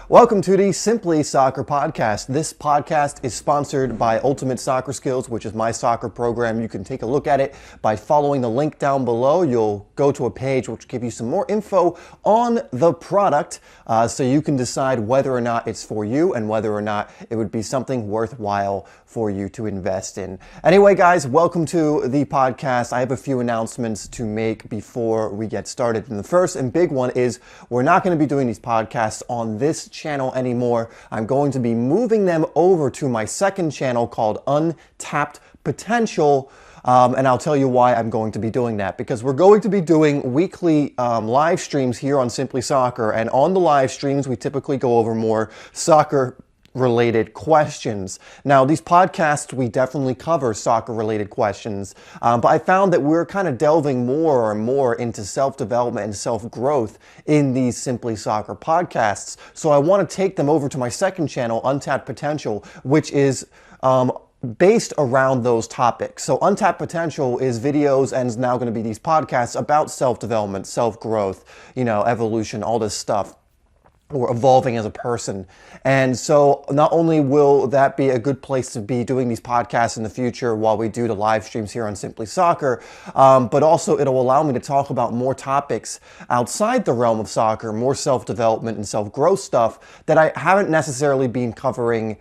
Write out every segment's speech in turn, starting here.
Welcome to the Simply Soccer podcast. This podcast is sponsored by Ultimate Soccer Skills, which is my soccer program. You can take a look at it by following the link down below. You'll go to a page which will give you some more info on the product so you can decide whether or not it's for you and whether or not it would be something worthwhile for you to invest in. Anyway, guys, welcome to the podcast. I have a few announcements to make before we get started. And the first and big one is we're not going to be doing these podcasts on this channel anymore. I'm going to be moving them over to my second channel called Untapped Potential. And I'll tell you why I'm going to be doing that, because we're going to be doing weekly live streams here on Simply Soccer. And on the live streams, we typically go over more soccer related questions. Now, these podcasts, we definitely cover soccer related questions, but I found that we're kind of delving more and more into self-development and self-growth in these Simply Soccer podcasts. So I want to take them over to my second channel, Untapped Potential, which is based around those topics. So Untapped Potential is videos and is now going to be these podcasts about self-development, self-growth, evolution, all this stuff, or evolving as a person. And so not only will that be a good place to be doing these podcasts in the future while we do the live streams here on Simply Soccer, but also it'll allow me to talk about more topics outside the realm of soccer, more self-development and self-growth stuff that I haven't necessarily been covering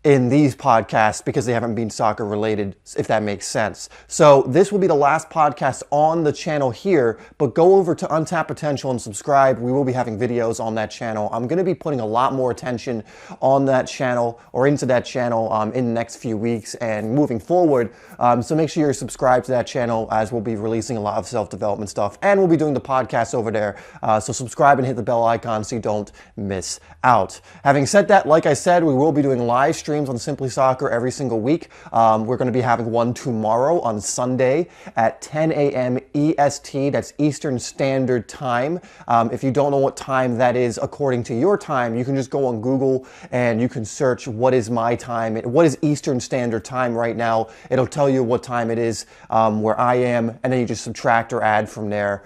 in these podcasts because they haven't been soccer related, if that makes sense. So this will be the last podcast on the channel here, but go over to Untapped Potential and subscribe. We will be having videos on that channel. I'm going to be putting a lot more attention on that channel or into that channel in the next few weeks and moving forward. So make sure you're subscribed to that channel, as we'll be releasing a lot of self-development stuff, and we'll be doing the podcast over there. So subscribe and hit the bell icon so you don't miss out. Having said that, like I said, we will be doing live streams on Simply Soccer every single week. We're going to be having one tomorrow on Sunday at 10 a.m. EST. That's Eastern Standard Time. If you don't know what time that is according to your time, you can just go on Google and you can search what is my time, what is Eastern Standard Time right now. It'll tell you what time it is where I am, and then you just subtract or add from there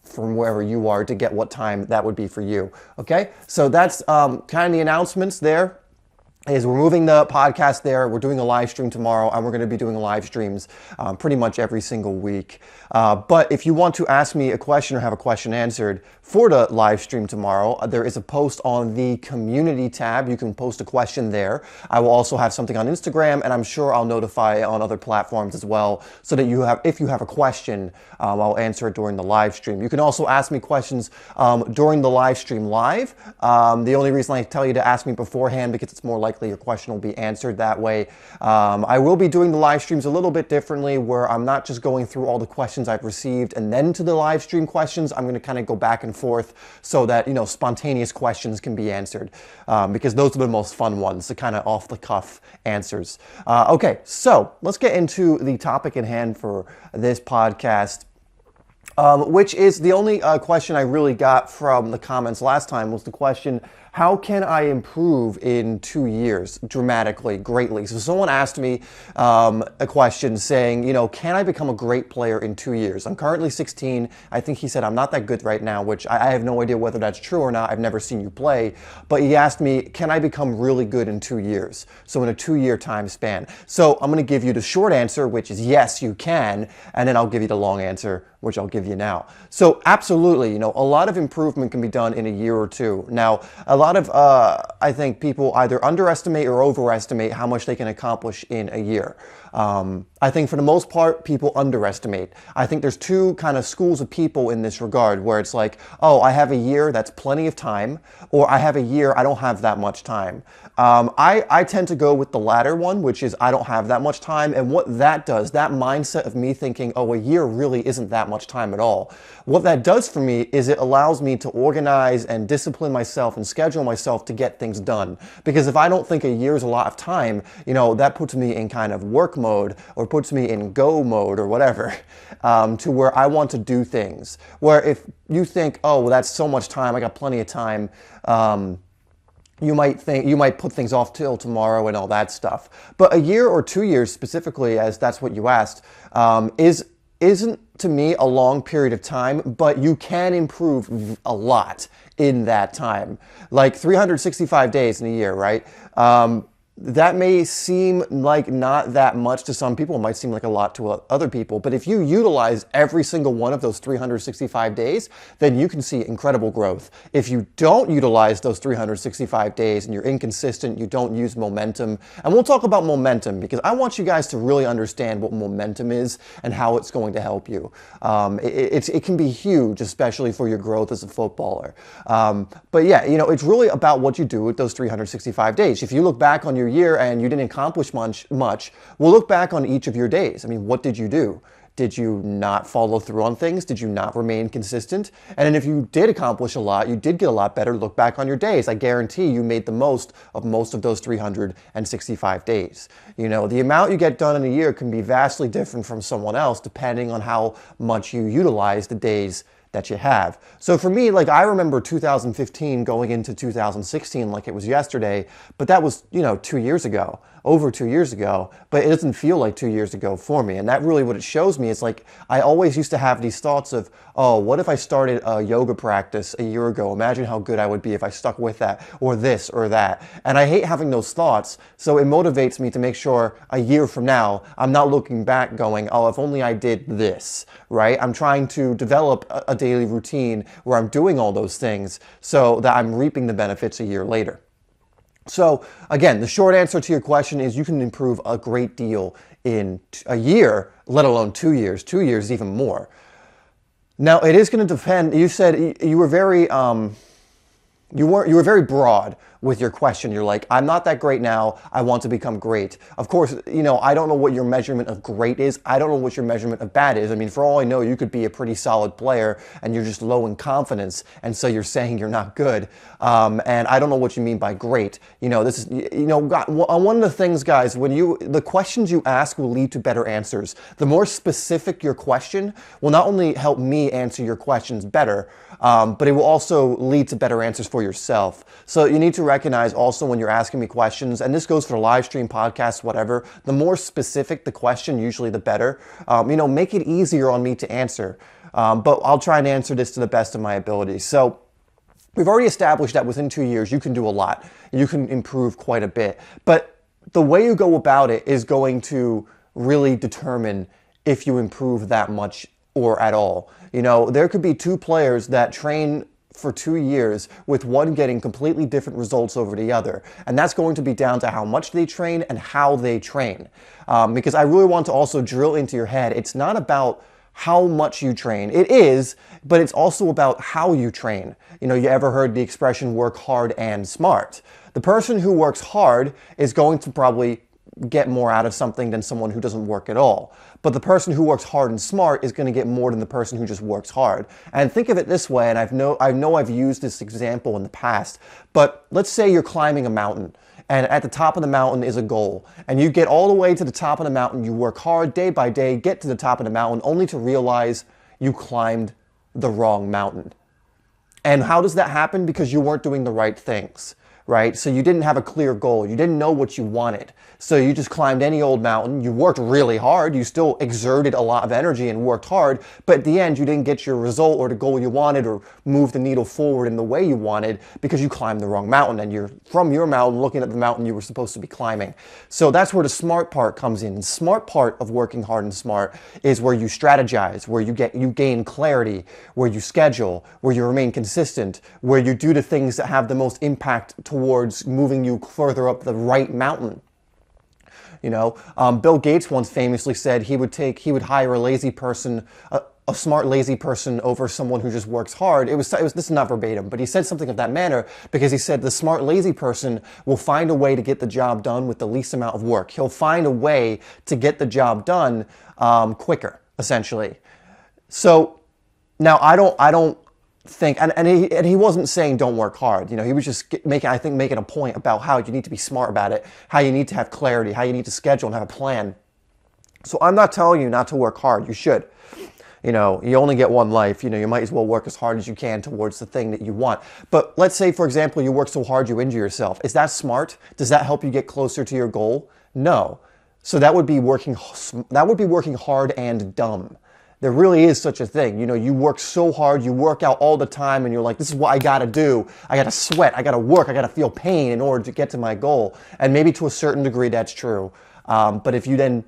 from wherever you are to get what time that would be for you. Okay, so that's kind of the announcements there. Is we're moving the podcast there. We're doing a live stream tomorrow, and we're going to be doing live streams pretty much every single week. But if you want to ask me a question or have a question answered for the live stream tomorrow, there is a post on the community tab. You can post a question there. I will also have something on Instagram, and I'm sure I'll notify on other platforms as well, so that if you have a question, I'll answer it during the live stream. You can also ask me questions during the live stream live. The only reason I tell you to ask me beforehand, because it's more likely your question will be answered that way. I will be doing the live streams a little bit differently, where I'm not just going through all the questions I've received and then to the live stream questions. I'm going to kind of go back and forth so that, spontaneous questions can be answered, because those are the most fun ones, the kind of off the cuff answers. Okay, so let's get into the topic at hand for this podcast. Which is the only question I really got from the comments last time, was the question, how can I improve in 2 years dramatically, greatly? So someone asked me a question saying, can I become a great player in 2 years? I'm currently 16. I think he said I'm not that good right now, which I have no idea whether that's true or not. I've never seen you play. But he asked me, can I become really good in 2 years? So in a 2-year time span. So I'm going to give you the short answer, which is yes, you can. And then I'll give you the long answer, which I'll give you now. So absolutely, a lot of improvement can be done in a year or two. Now, a lot of, I think people either underestimate or overestimate how much they can accomplish in a year. I think for the most part, people underestimate. I think there's two kind of schools of people in this regard, where it's like, oh, I have a year, that's plenty of time, or I have a year, I don't have that much time. I tend to go with the latter one, which is I don't have that much time. And what that does, that mindset of me thinking, oh, a year really isn't that much time at all. What that does for me is it allows me to organize and discipline myself and schedule myself to get things done. Because if I don't think a year is a lot of time, that puts me in kind of work mode, or puts me in go mode or whatever, to where I want to do things. Where if you think, oh, well, that's so much time, I got plenty of time, you might put things off till tomorrow and all that stuff. But a year or 2 years specifically, as that's what you asked, is isn't to me a long period of time, but you can improve a lot in that time. Like 365 days in a year, right? That may seem like not that much to some people. It might seem like a lot to other people. But if you utilize every single one of those 365 days, then you can see incredible growth. If you don't utilize those 365 days and you're inconsistent, you don't use momentum, and we'll talk about momentum because I want you guys to really understand what momentum is and how it's going to help you. It can be huge, especially for your growth as a footballer. But yeah, it's really about what you do with those 365 days. If you look back on your year and you didn't accomplish much, we'll look back on each of your days. I mean, what did you do? Did you not follow through on things? Did you not remain consistent? And then if you did accomplish a lot, you did get a lot better, look back on your days. I guarantee you made the most of those 365 days. The amount you get done in a year can be vastly different from someone else depending on how much you utilize the days that you have. So for me, like I remember 2015 going into 2016 like it was yesterday, but that was, 2 years ago, over 2 years ago, but it doesn't feel like 2 years ago for me. And that really what it shows me is like, I always used to have these thoughts of, oh, what if I started a yoga practice a year ago? Imagine how good I would be if I stuck with that, or this or that. And I hate having those thoughts. So it motivates me to make sure a year from now, I'm not looking back going, oh, if only I did this, right? I'm trying to develop a daily routine where I'm doing all those things so that I'm reaping the benefits a year later. So again, the short answer to your question is you can improve a great deal in a year, let alone 2 years. 2 years even more. Now it is going to depend. You said you were very you were very broad with your question. You're like, I'm not that great now. I want to become great. Of course, I don't know what your measurement of great is. I don't know what your measurement of bad is. I mean, for all I know, you could be a pretty solid player and you're just low in confidence. And so you're saying you're not good. And I don't know what you mean by great. This is, one of the things, guys, the questions you ask will lead to better answers. The more specific your question will not only help me answer your questions better, but it will also lead to better answers for yourself. So you need to recognize also when you're asking me questions, and this goes for live stream, podcasts, whatever, the more specific the question, usually the better. Make it easier on me to answer. But I'll try and answer this to the best of my ability. So we've already established that within 2 years, you can do a lot. You can improve quite a bit. But the way you go about it is going to really determine if you improve that much or at all. There could be two players that train for 2 years with one getting completely different results over the other. And that's going to be down to how much they train and how they train. Because I really want to also drill into your head. It's not about how much you train. It is, but it's also about how you train. You ever heard the expression work hard and smart? The person who works hard is going to probably get more out of something than someone who doesn't work at all. But the person who works hard and smart is going to get more than the person who just works hard. And think of it this way, and I know I've used this example in the past, but let's say you're climbing a mountain, and at the top of the mountain is a goal. And you get all the way to the top of the mountain, you work hard day by day, get to the top of the mountain, only to realize you climbed the wrong mountain. And how does that happen? Because you weren't doing the right things. Right? So you didn't have a clear goal. You didn't know what you wanted. So you just climbed any old mountain. You worked really hard. You still exerted a lot of energy and worked hard. But at the end, you didn't get your result or the goal you wanted or move the needle forward in the way you wanted because you climbed the wrong mountain. And you're from your mountain looking at the mountain you were supposed to be climbing. So that's where the smart part comes in. The smart part of working hard and smart is where you strategize, where you gain clarity, where you schedule, where you remain consistent, where you do the things that have the most impact towards moving you further up the right mountain. Bill Gates once famously said he would hire a lazy person, a smart lazy person over someone who just works hard. This is not verbatim, but he said something of that manner because he said the smart lazy person will find a way to get the job done with the least amount of work. He'll find a way to get the job done quicker, essentially. So now I don't think, and he wasn't saying don't work hard. He was just making a point about how you need to be smart about it, how you need to have clarity, how you need to schedule and have a plan. So I'm not telling you not to work hard. You should. You only get one life. You might as well work as hard as you can towards the thing that you want. But let's say, for example, you work so hard you injure yourself. Is that smart? Does that help you get closer to your goal? No. So that would be working hard and dumb. There really is such a thing. You work so hard, you work out all the time, and you're like, this is what I gotta do. I gotta sweat, I gotta work, I gotta feel pain in order to get to my goal. And maybe to a certain degree that's true. But if you then,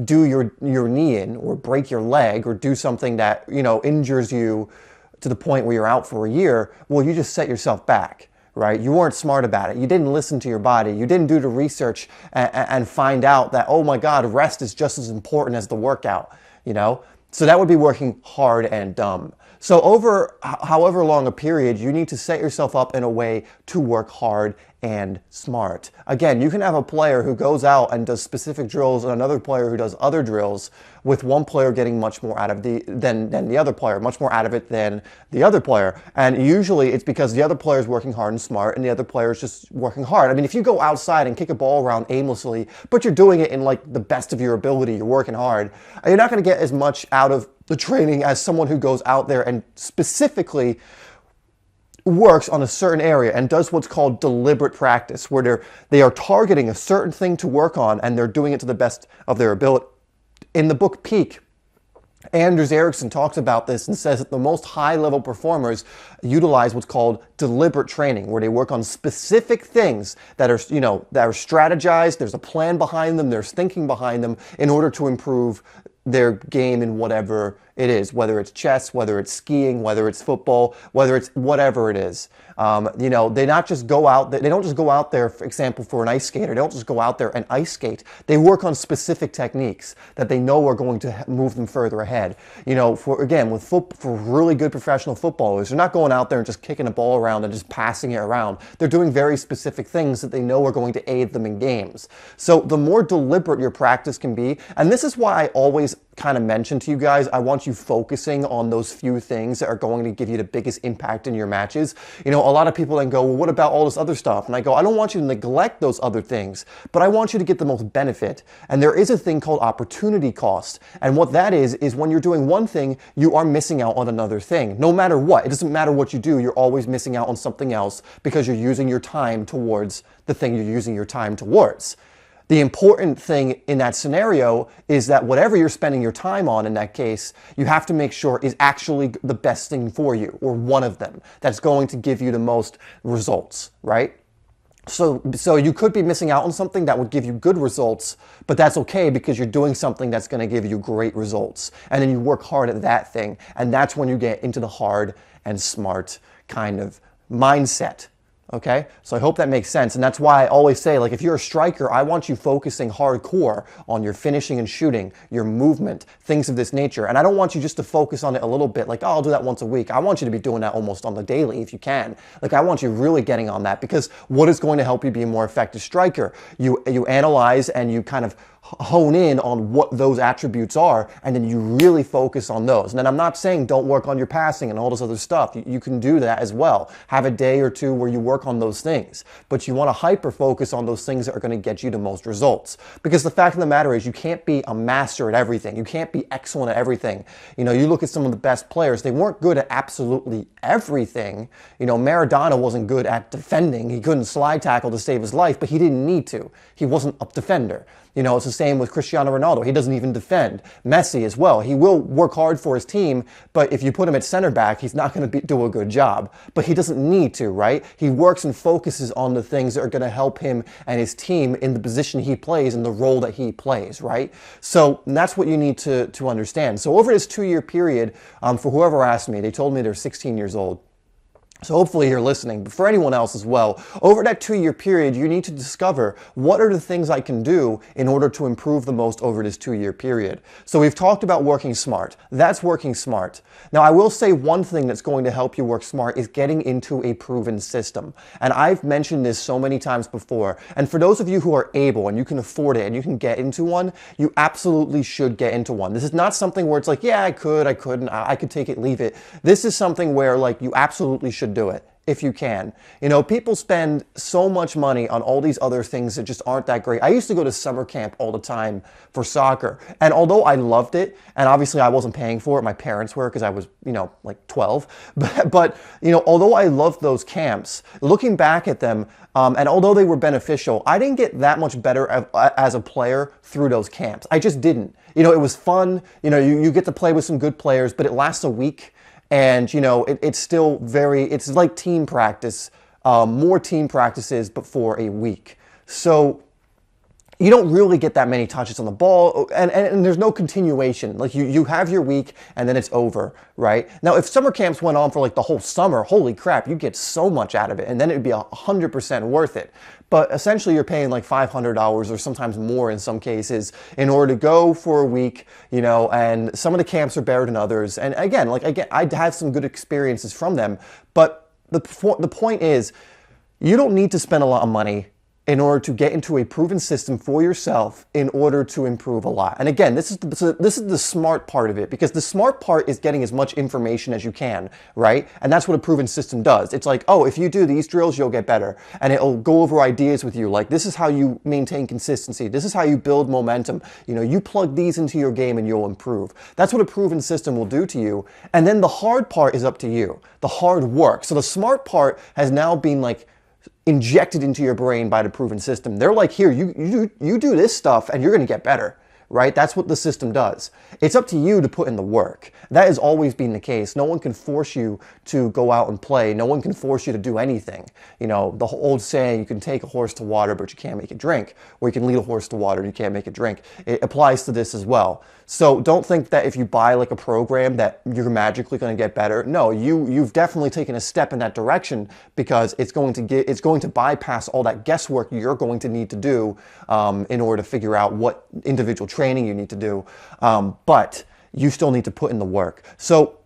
do your knee in or break your leg or do something that, injures you to the point where you're out for a year, well, you just set yourself back. Right? You weren't smart about it. You didn't listen to your body. You didn't do the research and find out that, oh my God, rest is just as important as the workout, So that would be working hard and dumb. So over however long a period, you need to set yourself up in a way to work hard and smart. Again, you can have a player who goes out and does specific drills and another player who does other drills, with one player getting much more out of than the other player, much more out of it than the other player. And usually it's because the other player is working hard and smart and the other player is just working hard. I mean, if you go outside and kick a ball around aimlessly, but you're doing it in like the best of your ability, you're working hard, you're not going to get as much out of the training as someone who goes out there and specifically works on a certain area and does what's called deliberate practice, where they are targeting a certain thing to work on and they're doing it to the best of their ability. In the book Peak, Anders Ericsson talks about this and says that the most high-level performers utilize what's called deliberate training, where they work on specific things that are, that are strategized. There's a plan behind them. There's thinking behind them in order to improve their game in whatever it is, whether it's chess, whether it's skiing, whether it's football, whether it's whatever it is. They not just go out. They don't just go out there, for example, for an ice skater. They don't just go out there and ice skate. They work on specific techniques that they know are going to move them further ahead. For really good professional footballers, they're not going out there and just kicking a ball around and just passing it around. They're doing very specific things that they know are going to aid them in games. So the more deliberate your practice can be, and this is why I always kind of mention to you guys, I want you focusing on those few things that are going to give you the biggest impact in your matches. A lot of people then go, well, what about all this other stuff? And I go, I don't want you to neglect those other things, but I want you to get the most benefit. And there is a thing called opportunity cost. And what that is when you're doing one thing, you are missing out on another thing. No matter what, it doesn't matter what you do, you're always missing out on something else because you're using your time towards the thing you're using your time towards. The important thing in that scenario is that whatever you're spending your time on in that case, you have to make sure is actually the best thing for you, or one of them that's going to give you the most results, right? So you could be missing out on something that would give you good results, but that's okay because you're doing something that's going to give you great results. And then you work hard at that thing, and that's when you get into the hard and smart kind of mindset. Okay, so I hope that makes sense. And that's why I always say, like, if you're a striker, I want you focusing hardcore on your finishing and shooting, your movement, things of this nature. And I don't want you just to focus on it a little bit, like, oh, I'll do that once a week. I want you to be doing that almost on the daily if you can. Like, I want you really getting on that, because what is going to help you be a more effective striker? You analyze and you kind of hone in on what those attributes are, and then you really focus on those. And then I'm not saying don't work on your passing and all this other stuff. You can do that as well. Have a day or two where you work on those things, but you want to hyper focus on those things that are going to get you the most results. Because the fact of the matter is, you can't be a master at everything. You can't be excellent at everything. You look at some of the best players, they weren't good at absolutely everything. Maradona wasn't good at defending. He couldn't slide tackle to save his life, but he didn't need to. He wasn't a defender. It's the same with Cristiano Ronaldo. He doesn't even defend. Messi as well. He will work hard for his team, but if you put him at center back, he's not going to do a good job. But he doesn't need to, right? He works and focuses on the things that are going to help him and his team in the position he plays and the role that he plays, right? So that's what you need to understand. So over this 2-year period, for whoever asked me, they told me they're 16 years old. So hopefully you're listening, but for anyone else as well, over that 2-year period, you need to discover what are the things I can do in order to improve the most over this 2-year period. So we've talked about working smart. That's working smart. Now, I will say one thing that's going to help you work smart is getting into a proven system. And I've mentioned this so many times before. And for those of you who are able and you can afford it and you can get into one, you absolutely should get into one. This is not something where it's like, yeah, I couldn't, I could take it, leave it. This is something where, like, you absolutely should do it. if you can. You know, people spend so much money on all these other things that just aren't that great. I used to go to summer camp all the time for soccer. And although I loved it, and obviously I wasn't paying for it, my parents were because I was, you know, like 12. But, you know, although I loved those camps, looking back at them, and although they were beneficial, I didn't get that much better as a player through those camps. I just didn't. You know, it was fun. You know, you get to play with some good players, but it lasts a week. And, you know, it's still it's like team practice, more team practices, but for a week. So you don't really get that many touches on the ball, and there's no continuation. Like you have your week and then it's over, right? Now, if summer camps went on for like the whole summer, holy crap, you get so much out of it, and then it'd be 100% worth it. But essentially you're paying like $500 or sometimes more in some cases in order to go for a week, you know, and some of the camps are better than others. And again, I had some good experiences from them, but the point is, you don't need to spend a lot of money in order to get into a proven system for yourself in order to improve a lot. And again, this is the smart part of it, because the smart part is getting as much information as you can, right? And that's what a proven system does. It's like, oh, if you do these drills, you'll get better. And it'll go over ideas with you. Like, this is how you maintain consistency. This is how you build momentum. You know, you plug these into your game and you'll improve. That's what a proven system will do to you. And then the hard part is up to you, the hard work. So the smart part has now been like injected into your brain by the proven system. They're like, here, you do this stuff and you're going to get better, right? That's what the system does. It's up to you to put in the work. That has always been the case. No one can force you to go out and play. No one can force you to do anything. You know, the old saying, you can take a horse to water, but you can't make it drink. Or you can lead a horse to water and you can't make it drink. It applies to this as well. So don't think that if you buy like a program that you're magically going to get better. No, you've definitely taken a step in that direction, because it's going to bypass all that guesswork you're going to need to do in order to figure out what individual training you need to do. But you still need to put in the work. So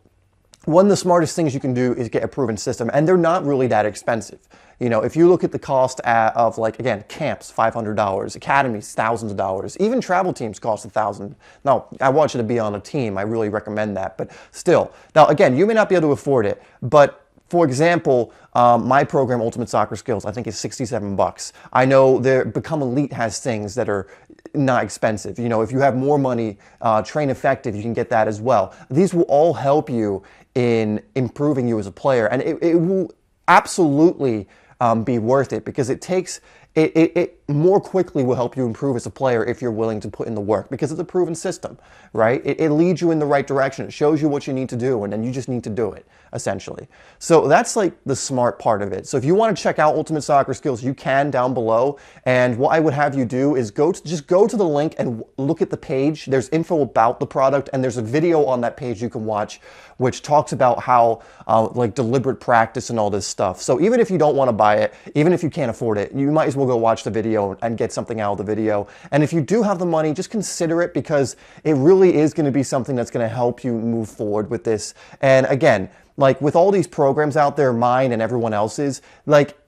one of the smartest things you can do is get a proven system, and they're not really that expensive. You know, if you look at the cost of, like, again, camps, $500, academies, thousands of dollars, even travel teams cost $1,000. Now, I want you to be on a team. I really recommend that, but still. Now, again, you may not be able to afford it, but for example, my program, Ultimate Soccer Skills, I think is $67. I know Become Elite has things that are not expensive. You know, if you have more money, Train Effective, you can get that as well. These will all help you in improving you as a player, and it will absolutely be worth it, because it more quickly will help you improve as a player if you're willing to put in the work, because it's a proven system, right? It leads you in the right direction. It shows you what you need to do, and then you just need to do it, essentially. So that's like the smart part of it. So if you want to check out Ultimate Soccer Skills, you can down below. And what I would have you do is just go to the link and look at the page. There's info about the product, and there's a video on that page you can watch, which talks about how like deliberate practice and all this stuff. So even if you don't want to buy it, even if you can't afford it, you might as well go watch the video and get something out of the video. And if you do have the money, just consider it, because it really is going to be something that's going to help you move forward with this. And again, like with all these programs out there, mine and everyone else's, like,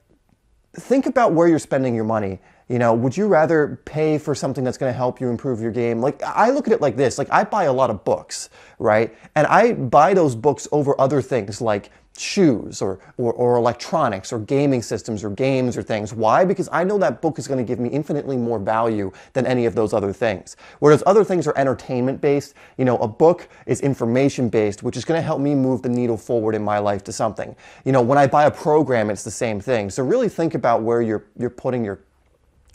think about where you're spending your money. You know, would you rather pay for something that's going to help you improve your game? Like, I look at it like this. Like, I buy a lot of books, right? And I buy those books over other things like shoes or electronics or gaming systems or games or things. Why? Because I know that book is going to give me infinitely more value than any of those other things. Whereas other things are entertainment based. You know, a book is information based, which is going to help me move the needle forward in my life to something. You know, when I buy a program, it's the same thing. So really think about where you're putting your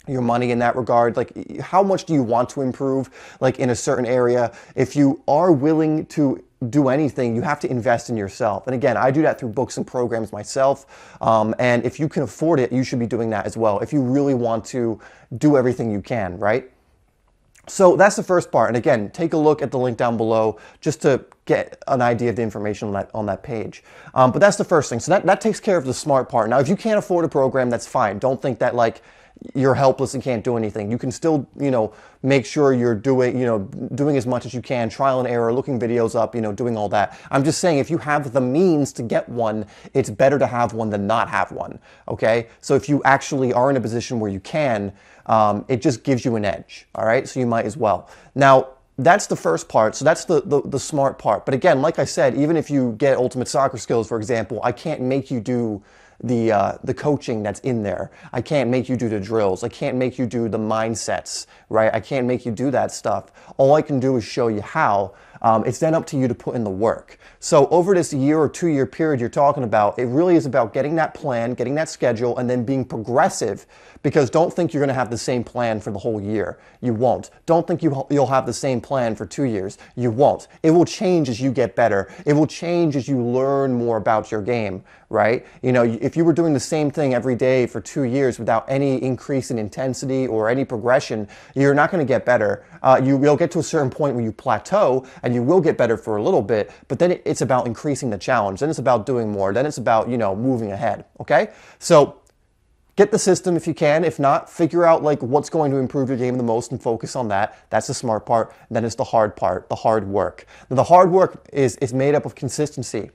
money in that regard. Like, how much do you want to improve, like, in a certain area? If you are willing to do anything, you have to invest in yourself. And again, I do that through books and programs myself. And if you can afford it, you should be doing that as well, if you really want to do everything you can, right? So that's the first part. And again, take a look at the link down below just to get an idea of the information on that page. But that's the first thing. So that takes care of the smart part. Now, if you can't afford a program, that's fine. Don't think that, like, you're helpless and can't do anything. You can still, you know, make sure you're doing as much as you can, trial and error, looking videos up, you know, doing all that. I'm just saying, if you have the means to get one, it's better to have one than not have one, okay? So if you actually are in a position where you can, it just gives you an edge, all right? So you might as well. Now, that's the first part. So that's the smart part. But again, like I said, even if you get Ultimate Soccer Skills, for example, I can't make you do the coaching that's in there. I can't make you do the drills. I can't make you do the mindsets, right? I can't make you do that stuff. All I can do is show you how. It's then up to you to put in the work. So over this year or 2 year period you're talking about, it really is about getting that plan, getting that schedule, and then being progressive, because don't think you're going to have the same plan for the whole year. You won't. Don't think you'll have the same plan for 2 years. You won't. It will change as you get better. It will change as you learn more about your game, right? You know, if you were doing the same thing every day for 2 years without any increase in intensity or any progression, you're not going to get better. You'll get to a certain point where you plateau, and you will get better for a little bit, but then it's about increasing the challenge. Then it's about doing more. Then it's about, you know, moving ahead, okay? So get the system if you can. If not, figure out like what's going to improve your game the most and focus on that. That's the smart part. Then it's the hard part, the hard work. Now, the hard work is made up of consistency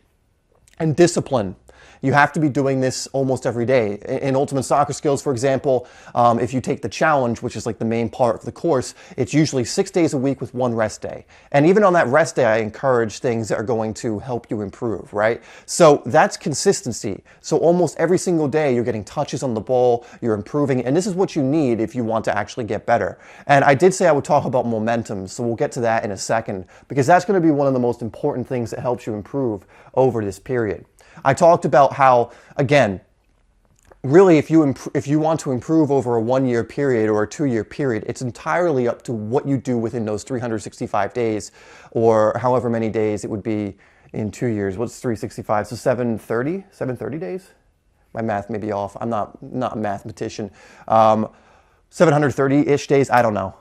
and discipline. You have to be doing this almost every day. In Ultimate Soccer Skills, for example, if you take the challenge, which is like the main part of the course, it's usually 6 days a week with 1 rest day. And even on that rest day, I encourage things that are going to help you improve, right? So that's consistency. So almost every single day, you're getting touches on the ball, you're improving, and this is what you need if you want to actually get better. And I did say I would talk about momentum, so we'll get to that in a second, because that's going to be one of the most important things that helps you improve over this period. I talked about how, again, really if you want to improve over a 1 year period or a 2 year period, it's entirely up to what you do within those 365 days, or however many days it would be in 2 years. What's 365? So 730 days? My math may be off. I'm not a mathematician. 730-ish days, I don't know.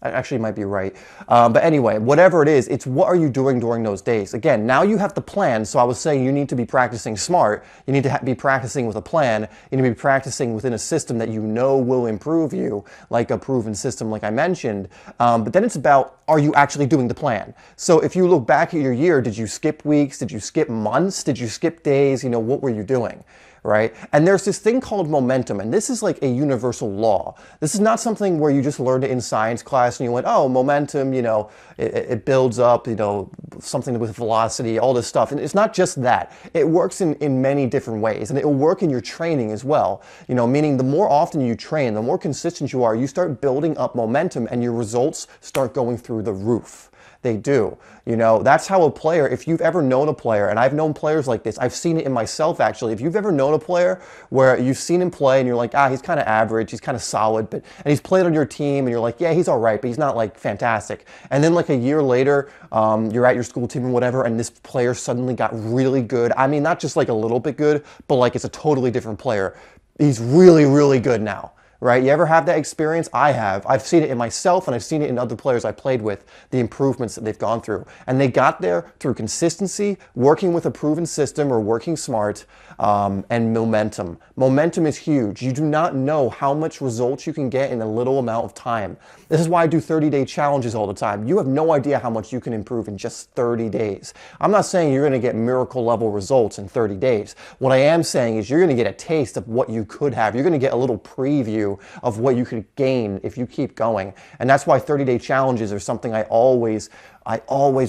Actually, might be right. But anyway, whatever it is, it's what are you doing during those days? Again, now you have the plan. So I was saying you need to be practicing smart. You need to be practicing with a plan. You need to be practicing within a system that you know will improve you, like a proven system like I mentioned. But then it's about, are you actually doing the plan? So if you look back at your year, did you skip weeks? Did you skip months? Did you skip days? You know, what were you doing? Right? And there's this thing called momentum, and this is like a universal law. This is not something where you just learned it in science class and you went, oh, momentum, you know, it builds up, you know, something with velocity, all this stuff. And it's not just that. It works in many different ways, and it will work in your training as well. You know, meaning the more often you train, the more consistent you are, you start building up momentum and your results start going through the roof. They do. You know, that's how a player, if you've ever known a player, and I've known players like this, I've seen it in myself actually. If you've ever known a player where you've seen him play and you're like, he's kind of average, he's kind of solid, and he's played on your team and you're like, yeah, he's all right, but he's not like fantastic. And then like a year later, you're at your school team and whatever, and this player suddenly got really good. I mean, not just like a little bit good, but like it's a totally different player. He's really, really good now. Right? You ever have that experience? I have. I've seen it in myself and I've seen it in other players I played with, the improvements that they've gone through. And they got there through consistency, working with a proven system or working smart, and momentum. Momentum is huge. You do not know how much results you can get in a little amount of time. This is why I do 30-day challenges all the time. You have no idea how much you can improve in just 30 days. I'm not saying you're going to get miracle level results in 30 days. What I am saying is you're going to get a taste of what you could have. You're going to get a little preview of what you could gain if you keep going. And that's why 30-day challenges are something I always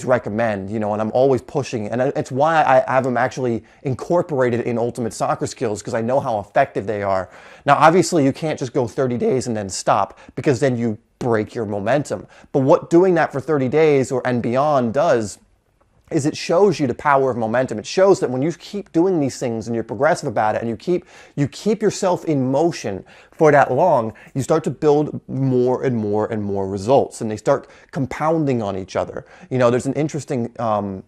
recommend, you know, and I'm always pushing. And it's why I have them actually incorporated in Ultimate Soccer Skills, because I know how effective they are. Now, obviously, you can't just go 30 days and then stop, because then you break your momentum. But what doing that for 30 days and beyond does is it shows you the power of momentum. It shows that when you keep doing these things and you're progressive about it and you keep yourself in motion for that long, you start to build more and more and more results, and they start compounding on each other. You know, there's an interesting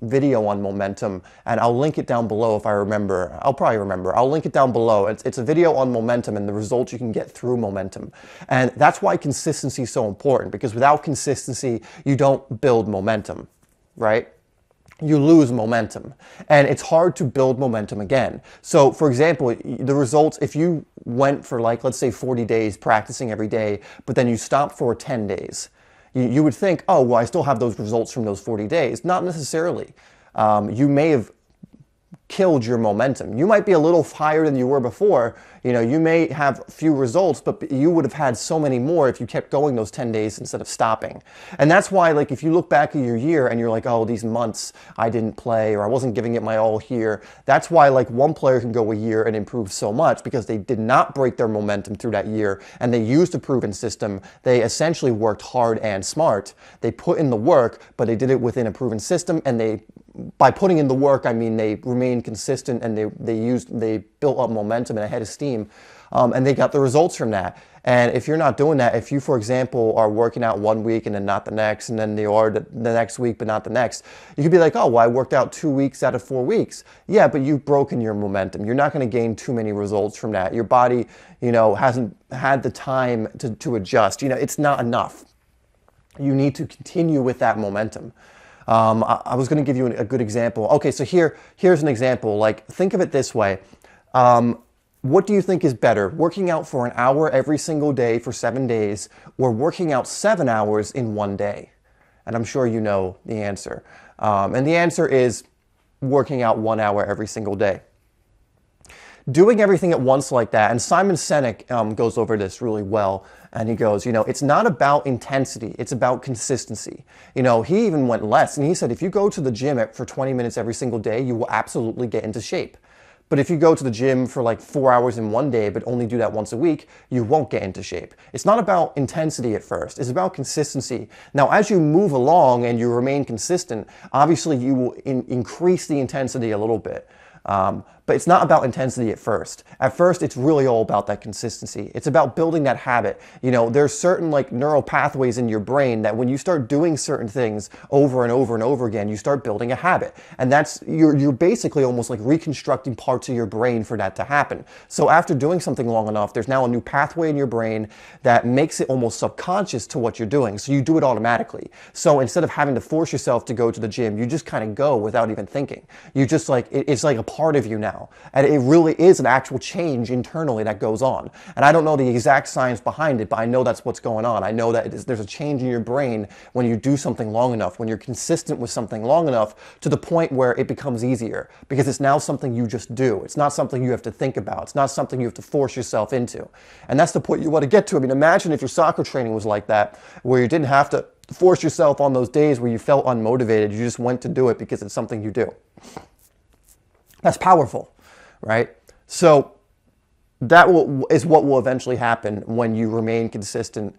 video on momentum, and I'll link it down below if I remember. I'll probably remember. I'll link it down below. It's a video on momentum and the results you can get through momentum. And that's why consistency is so important, because without consistency, you don't build momentum, right? You lose momentum, and it's hard to build momentum again. So for example, the results, if you went for like, let's say 40 days practicing every day, but then you stopped for 10 days, you would think, oh, well, I still have those results from those 40 days. Not necessarily. You may have killed your momentum. You might be a little higher than you were before. You may have few results, but you would have had so many more if you kept going those 10 days instead of stopping. And that's why, like, if you look back at your year and you're like, oh, these months I didn't play, or I wasn't giving it my all here. That's why, like, one player can go a year and improve so much, because they did not break their momentum through that year, and they used a proven system. They essentially worked hard and smart. They put in the work, but they did it within a proven system, and by putting in the work, I mean they remained consistent, and they built up momentum and a head of steam, and they got the results from that. And if you're not doing that, if you, for example, are working out one week and then not the next, and then you are the next week but not the next, you could be like, oh, well, I worked out 2 weeks out of 4 weeks. Yeah, but you've broken your momentum. You're not going to gain too many results from that. Your body, hasn't had the time to adjust. It's not enough. You need to continue with that momentum. I was going to give you a good example. Okay, so here's an example. Like, think of it this way. What do you think is better, working out for an hour every single day for 7 days, or working out 7 hours in 1 day? And I'm sure you know the answer. And the answer is working out 1 hour every single day. Doing everything at once like that, and Simon Sinek goes over this really well, and he goes, it's not about intensity, it's about consistency. He even went less, and he said, if you go to the gym for 20 minutes every single day, you will absolutely get into shape. But if you go to the gym for like 4 hours in 1 day, but only do that once a week, you won't get into shape. It's not about intensity at first, it's about consistency. Now, as you move along and you remain consistent, obviously you will increase the intensity a little bit. But it's not about intensity at first. At first, it's really all about that consistency. It's about building that habit. There's certain like neural pathways in your brain that when you start doing certain things over and over and over again, you start building a habit. And you're basically almost like reconstructing parts of your brain for that to happen. So after doing something long enough, there's now a new pathway in your brain that makes it almost subconscious to what you're doing. So you do it automatically. So instead of having to force yourself to go to the gym, you just kind of go without even thinking. You just like, it's like a part of you now. And it really is an actual change internally that goes on. And I don't know the exact science behind it, but I know that's what's going on. I know that there's a change in your brain when you do something long enough, when you're consistent with something long enough to the point where it becomes easier, because it's now something you just do. It's not something you have to think about. It's not something you have to force yourself into. And that's the point you want to get to. I mean, imagine if your soccer training was like that, where you didn't have to force yourself on those days where you felt unmotivated. You just went to do it because it's something you do. That's powerful, right? So that is what will eventually happen when you remain consistent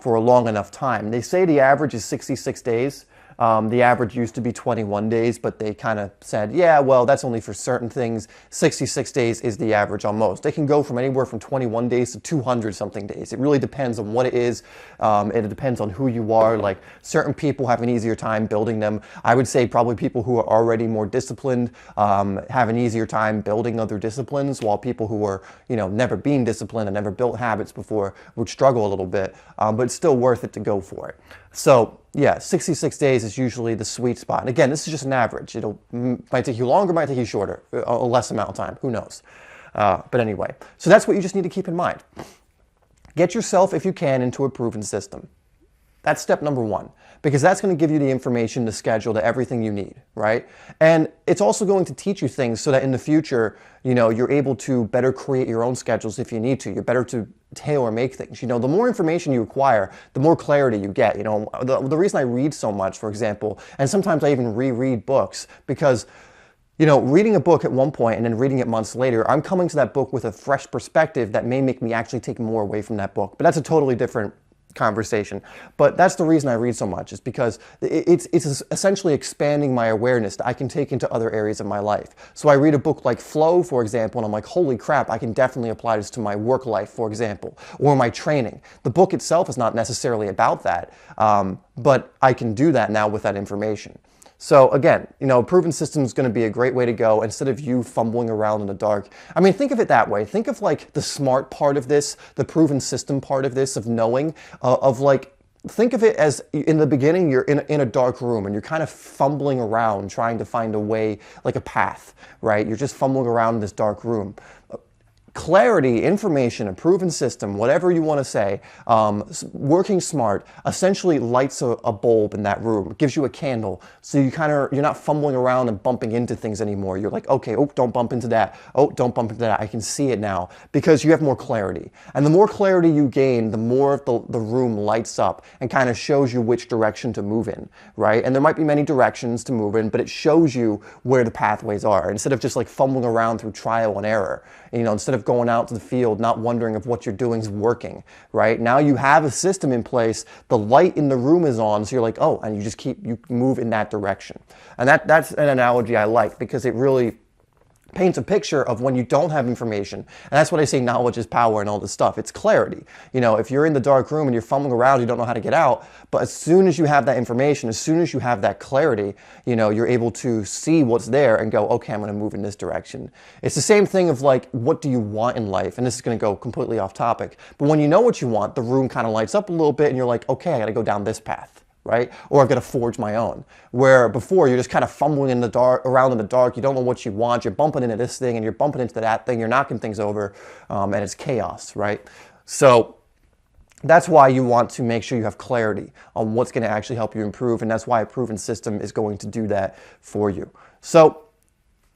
for a long enough time. They say the average is 66 days. The average used to be 21 days, but they kind of said, yeah, well, that's only for certain things. 66 days is the average on most. They can go from anywhere from 21 days to 200 something days. It really depends on what it is. It depends on who you are. Like, certain people have an easier time building them. I would say probably people who are already more disciplined have an easier time building other disciplines, while people who are, never been disciplined and never built habits before would struggle a little bit. But it's still worth it to go for it. So yeah, 66 days is usually the sweet spot. And again, this is just an average. Might take you longer, might take you shorter, a less amount of time, who knows. But anyway, so that's what you just need to keep in mind. Get yourself, if you can, into a proven system. That's step number one, because that's going to give you the information, the schedule, to everything you need, right? And it's also going to teach you things so that in the future, you're able to better create your own schedules if you need to. You're better to tailor make things. The more information you acquire, the more clarity you get. The reason I read so much, for example, and sometimes I even reread books, because reading a book at one point and then reading it months later, I'm coming to that book with a fresh perspective that may make me actually take more away from that book. But that's a totally different conversation. But that's the reason I read so much, is because it's essentially expanding my awareness that I can take into other areas of my life. So I read a book like Flow, for example, and I'm like, holy crap, I can definitely apply this to my work life, for example, or my training. The book itself is not necessarily about that, but I can do that now with that information. So again, a proven system is going to be a great way to go instead of you fumbling around in the dark. I mean, think of it that way. Think of like the smart part of this, the proven system part of this, of knowing, think of it as in the beginning, you're in a dark room and you're kind of fumbling around trying to find a way, like a path, right? You're just fumbling around in this dark room. clarity, information, a proven system, whatever you want to say, working smart, essentially lights a bulb in that room, gives you a candle, so you're not fumbling around and bumping into things anymore. You're like, okay, oh, don't bump into that. Oh, don't bump into that. I can see it now because you have more clarity. And the more clarity you gain, the more the room lights up and kind of shows you which direction to move in, right? And there might be many directions to move in, but it shows you where the pathways are instead of just like fumbling around through trial and error. Instead of going out to the field, not wondering if what you're doing is working, right? Now you have a system in place, the light in the room is on, so you're like, oh, and you move in that direction. And that's an analogy I like because it really paints a picture of when you don't have information. And that's what I say knowledge is power and all this stuff. It's clarity. If you're in the dark room and you're fumbling around, you don't know how to get out, but as soon as you have that information, as soon as you have that clarity, you're able to see what's there and go, okay, I'm going to move in this direction. It's the same thing of like, what do you want in life? And this is going to go completely off topic, but when you know what you want, the room kind of lights up a little bit and you're like, okay, I got to go down this path. Right? Or I've got to forge my own. Where before you're just kind of fumbling in the dark, around in the dark, you don't know what you want, you're bumping into this thing and you're bumping into that thing, you're knocking things over, and it's chaos, right? So that's why you want to make sure you have clarity on what's going to actually help you improve, and that's why a proven system is going to do that for you. So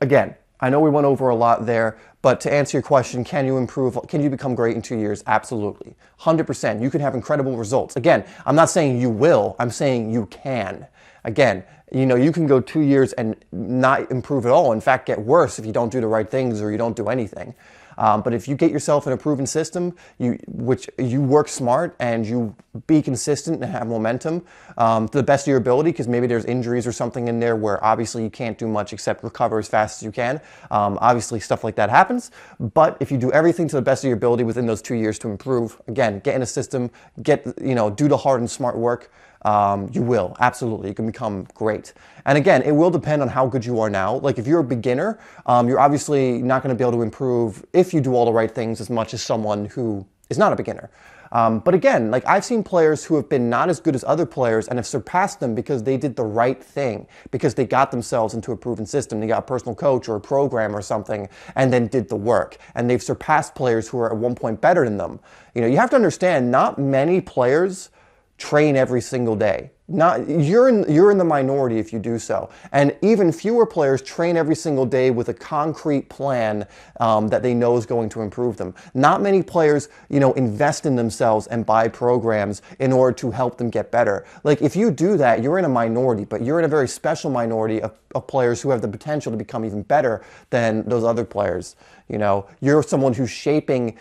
again, I know we went over a lot there, but to answer your question, can you improve? Can you become great in 2 years? Absolutely. 100%. You can have incredible results. Again, I'm not saying you will, I'm saying you can. Again, you can go 2 years and not improve at all. In fact, get worse if you don't do the right things or you don't do anything. But if you get yourself in a proven system, which you work smart and you be consistent and have momentum to the best of your ability, because maybe there's injuries or something in there where obviously you can't do much except recover as fast as you can. Obviously stuff like that happens, but if you do everything to the best of your ability within those 2 years to improve, again, get in a system, do the hard and smart work, you will, absolutely. You can become great. And again, it will depend on how good you are now. Like if you're a beginner, you're obviously not going to be able to improve if you do all the right things as much as someone who is not a beginner. But again, like I've seen players who have been not as good as other players and have surpassed them because they did the right thing, because they got themselves into a proven system. They got a personal coach or a program or something and then did the work. And they've surpassed players who are at one point better than them. You have to understand, not many players train every single day. You're in the minority if you do so. And even fewer players train every single day with a concrete plan that they know is going to improve them. Not many players, invest in themselves and buy programs in order to help them get better. Like if you do that, you're in a minority, but you're in a very special minority of players who have the potential to become even better than those other players. You're someone who's shaping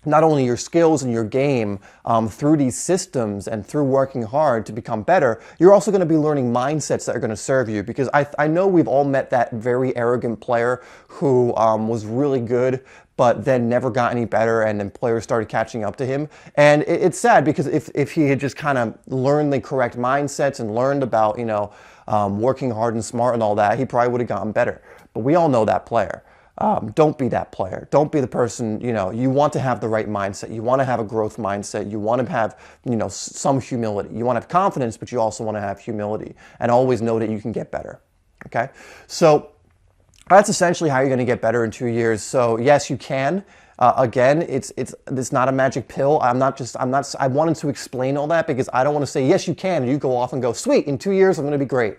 not only your skills and your game through these systems and through working hard to become better, you're also going to be learning mindsets that are going to serve you. Because I know we've all met that very arrogant player who was really good, but then never got any better, and then players started catching up to him. And it's sad because if he had just kind of learned the correct mindsets and learned about, working hard and smart and all that, he probably would have gotten better. But we all know that player. Don't be that player. Don't be the person, you want to have the right mindset. You want to have a growth mindset. You want to have, some humility. You want to have confidence, but you also want to have humility and always know that you can get better. Okay. So that's essentially how you're going to get better in 2 years. So yes, you can. Again, it's not a magic pill. I wanted to explain all that because I don't want to say, yes, you can. And you go off and go, sweet, in 2 years, I'm going to be great.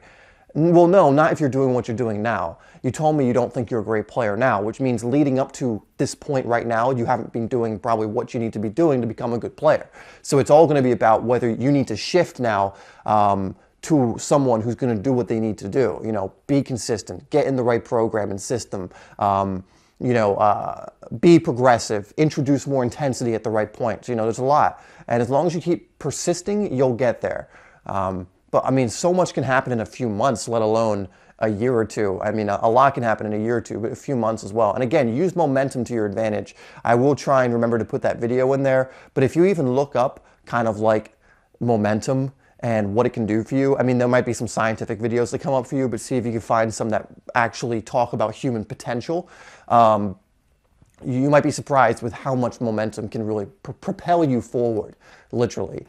Well, no, not if you're doing what you're doing now. You told me you don't think you're a great player now, which means leading up to this point right now, you haven't been doing probably what you need to be doing to become a good player. So it's all going to be about whether you need to shift now to someone who's going to do what they need to do. Be consistent, get in the right program and system, be progressive, introduce more intensity at the right point. There's a lot. And as long as you keep persisting, you'll get there. But I mean, so much can happen in a few months, let alone a year or two. I mean, a lot can happen in a year or two, but a few months as well. And again, use momentum to your advantage. I will try and remember to put that video in there. But if you even look up kind of like momentum and what it can do for you, I mean, there might be some scientific videos that come up for you, but see if you can find some that actually talk about human potential. You might be surprised with how much momentum can really propel you forward, literally.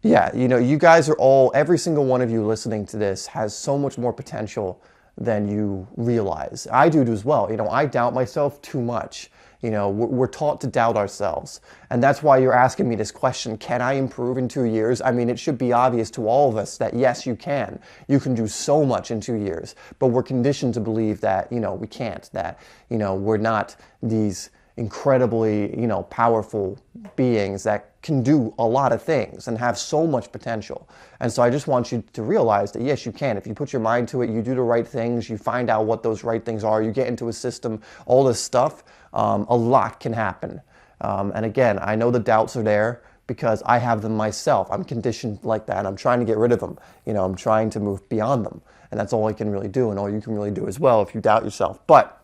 Yeah, you guys are every single one of you listening to this has so much more potential than you realize. I do as well. I doubt myself too much. We're taught to doubt ourselves. And that's why you're asking me this question, can I improve in 2 years? I mean, it should be obvious to all of us that yes, you can. You can do so much in 2 years. But we're conditioned to believe that, we can't, that, we're not these incredibly, powerful beings that can do a lot of things and have so much potential. And so I just want you to realize that yes, you can. If you put your mind to it, you do the right things, you find out what those right things are, you get into a system, all this stuff, a lot can happen. And again, I know the doubts are there because I have them myself. I'm conditioned like that. I'm trying to get rid of them. I'm trying to move beyond them. And that's all I can really do, and all you can really do as well if you doubt yourself. But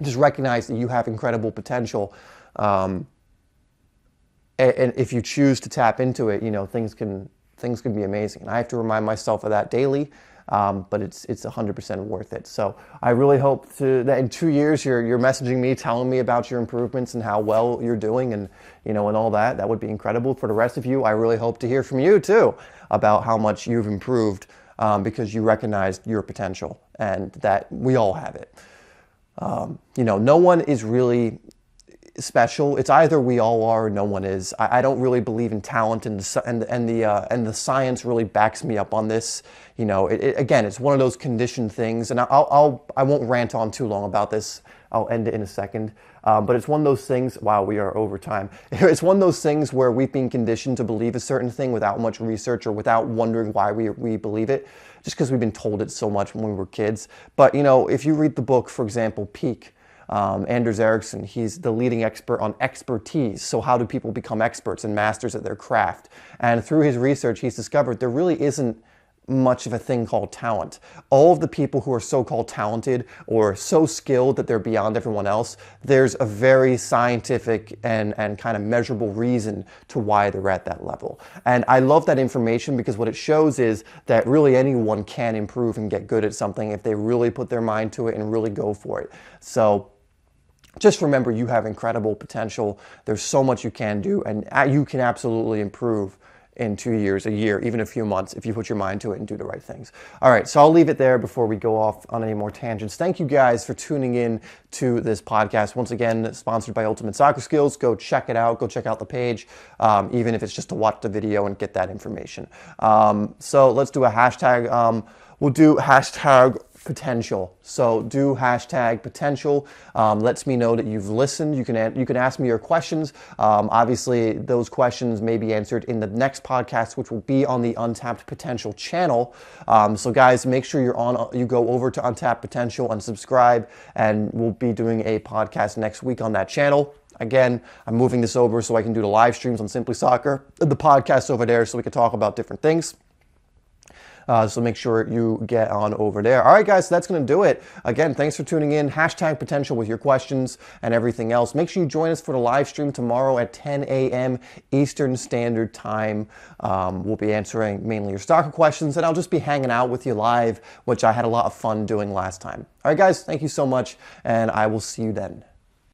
just recognize that you have incredible potential. And if you choose to tap into it, things can be amazing. And I have to remind myself of that daily. But it's 100% worth it. So I really hope that in 2 years you're messaging me, telling me about your improvements and how well you're doing, and and all that. That would be incredible. For the rest of you, I really hope to hear from you too about how much you've improved, because you recognized your potential and that we all have it. No one is really special. It's either we all are or no one is. I don't really believe in talent, and the science really backs me up on this. Again, it's one of those conditioned things, and I won't rant on too long about this. I'll end it in a second. But it's one of those things. Wow, we are over time. It's one of those things where we've been conditioned to believe a certain thing without much research or without wondering why we believe it, just because we've been told it so much when we were kids. But if you read the book, for example, Peak. Anders Ericsson, he's the leading expert on expertise. So how do people become experts and masters at their craft? And through his research, he's discovered there really isn't much of a thing called talent. All of the people who are so-called talented or so skilled that they're beyond everyone else, there's a very scientific and kind of measurable reason to why they're at that level. And I love that information because what it shows is that really anyone can improve and get good at something if they really put their mind to it and really go for it. So just remember, you have incredible potential. There's so much you can do, and you can absolutely improve in 2 years, a year, even a few months, if you put your mind to it and do the right things. All right, so I'll leave it there before we go off on any more tangents. Thank you guys for tuning in to this podcast. Once again, sponsored by Ultimate Soccer Skills. Go check it out. Go check out the page, even if it's just to watch the video and get that information. So let's do a hashtag. We'll do hashtag potential. So do hashtag potential. Lets me know that you've listened. You can ask me your questions. Obviously, those questions may be answered in the next podcast, which will be on the Untapped Potential channel. So guys, make sure you go over to Untapped Potential and subscribe, and we'll be doing a podcast next week on that channel. Again, I'm moving this over so I can do the live streams on SimplySoccer, the podcast over there, so we can talk about different things. So make sure you get on over there. All right, guys, so that's going to do it. Again, thanks for tuning in. Hashtag potential with your questions and everything else. Make sure you join us for the live stream tomorrow at 10 a.m. Eastern Standard Time. We'll be answering mainly your soccer questions, and I'll just be hanging out with you live, which I had a lot of fun doing last time. All right, guys, thank you so much, and I will see you then.